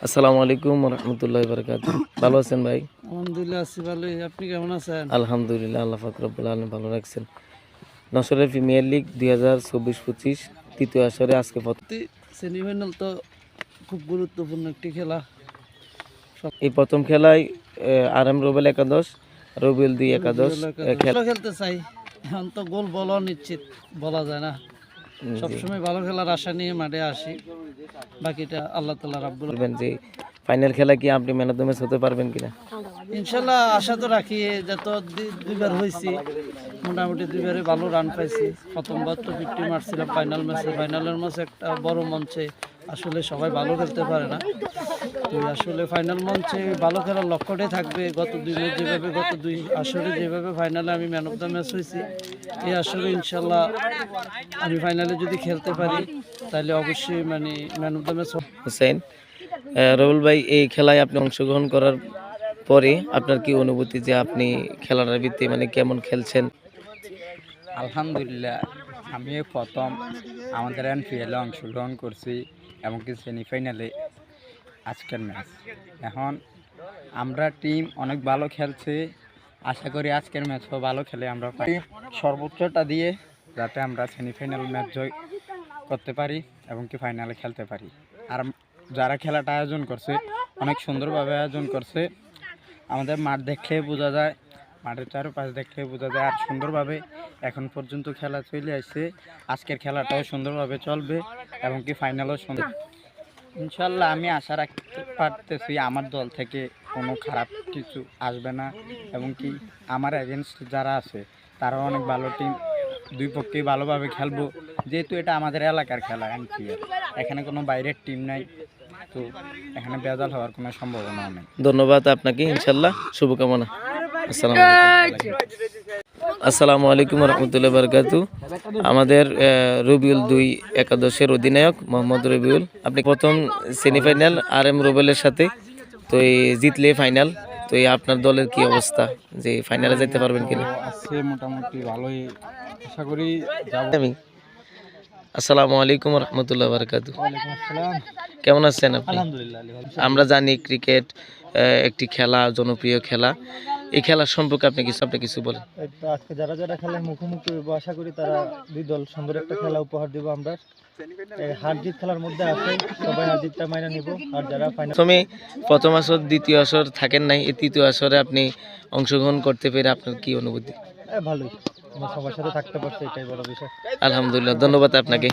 আসসালামু আলাইকুম রহমতুল্লাহি বারাকাতুহু। ভালো আছেন ভাই? আলহামদুলিল্লাহ আছি ভালোই। আপনি কেমন আছেন? আলহামদুলিল্লাহ, আল্লাহ পাক রব্বুল আলামিন ভালো রাখছেন। নসরের প্রিমিয়ার লিগ 2024-25 তৃতীয় আসরে আজকে সেমিফাইনাল তো খুব গুরুত্বপূর্ণ একটি খেলা। এই প্রথম খেলায় RM রুবেল একাদশ, রবিউল 2 একাদশ ভালো খেলতে চাই, এখন তো গোল বলা নিশ্চিত বলা যায় না। সবসময় ভালো খেলার আশা নিয়ে মাঠে আসি, বাকিটা আল্লাহ তাআলা রাব্বুল বলবেন যে ফাইনাল খেলা কি আপনি ম্যান অফ দ্য ম্যাচ হতে পারবেন কিনা? ইনশাল্লাহ আশা তো রাখি। যত দুইবার হয়েছি, মোটামুটি দুইবারে ভালো রান পাইছি। প্রথমবার তো 50 মারছিলাম ফাইনালের ম্যাচে একটা বড় মঞ্চে আসলে সবাই ভালো খেলতে পারে না। তো আসলে ফাইনাল মঞ্চে ভালো খেলার লক্ষ্যটাই থাকবে। গত দুই আসরে যেভাবে ফাইনালে আমি ম্যান অফ দ্য ম্যাচ হয়েছি, এই আসরে ইনশাল্লাহ আমি ফাইনালে যদি খেলতে পারি তাহলে অবশ্যই মানে man of the match. Hussain, Rabiul ভাই, এই খেলায় আপনি অংশগ্রহণ করার পরে আপনার কি অনুভূতি, যে আপনি খেলার ভিত্তি মানে কেমন খেলছেন? আলহামদুলিল্লাহ, আমি প্রথম আমাদের এনপিএলে অংশগ্রহণ করছি, এমনকি সেমিফাইনালে আজকের ম্যাচ। এখন আমরা টিম অনেক ভালো খেলছে, আশা করি আজকের ম্যাচও ভালো খেলে আমরা সর্বোচ্চটা দিয়ে যাতে আমরা সেমিফাইনাল ম্যাচ জয় করতে পারি এবং কি ফাইনালে খেলতে পারি। আর যারা খেলাটা আয়োজন করছে অনেক সুন্দরভাবে আয়োজন করছে, আমাদের মাঠ দেখলে বোঝা যায়, মাঠের চারপাশ দেখলে বোঝা যায়। আর সুন্দরভাবে এখন পর্যন্ত খেলা চলে আসছে, আজকের খেলাটাও সুন্দরভাবে চলবে এবং কি ফাইনালও সুন্দর। ইনশাল্লাহ আমি আশা রাখতে পারতেছি আমার দল থেকে কোনো খারাপ কিছু আসবে না এবং কি আমার এগেনস্ট যারা আছে তারাও অনেক ভালো টিম, দুই পক্ষেই ভালোভাবে খেলবো, যেহেতু এটা আমাদের এলাকার খেলা এনপিএল, এখানে কোনো বাইরের টিম নাই, তো এখানে বেজাল হওয়ার কোনো সম্ভাবনা নেই। ধন্যবাদ আপনাকে, ইনশাল্লাহ শুভকামনা। আসসালামু আলাইকুম রহমতুল্লাহ বারকাতু। আমাদের রবিউল 2 একাদশের অধিনায়ক মোহাম্মদ রবিউল, আপনি প্রথম সেমিফাইনাল RM রুবেলের সাথে, তো এই জিতলে ফাইনাল, তো এই আপনার দলের কি অবস্থা, যে ফাইনালে যেতে পারবেন কিনা? আছে মোটামুটি ভালোই, আশা করি যাব। আমি আসসালামু আলাইকুম রহমতুল্লাহ বারকাতু। ওয়ালাইকুম আসসালাম। কেমন আছেন আপনি? আলহামদুলিল্লাহ। আমরা জানি ক্রিকেট একটি খেলা, জনপ্রিয় খেলা। এই খেলার সম্পর্কে আপনি কিছু বলেন। আজকে যারা যারা খেলার মুখোমুখি হইব, আশা করি তারা দুই দল সুন্দর একটা খেলা উপহার দিব। আমরা হার জিত খেলার মধ্যে আছে, সবাই হার জিতটা মাইনা নিব। আর যারা প্রথম আসর, দ্বিতীয় আসর থাকেন নাই, এই তৃতীয় আসরে আপনি অংশগ্রহণ করতে পেরে আপনার কি অনুভূতি? ভালোই, সবার সাথে থাকতে পারছে, এটাই বড় বিষয়। আলহামদুলিল্লাহ, ধন্যবাদ আপনাকে।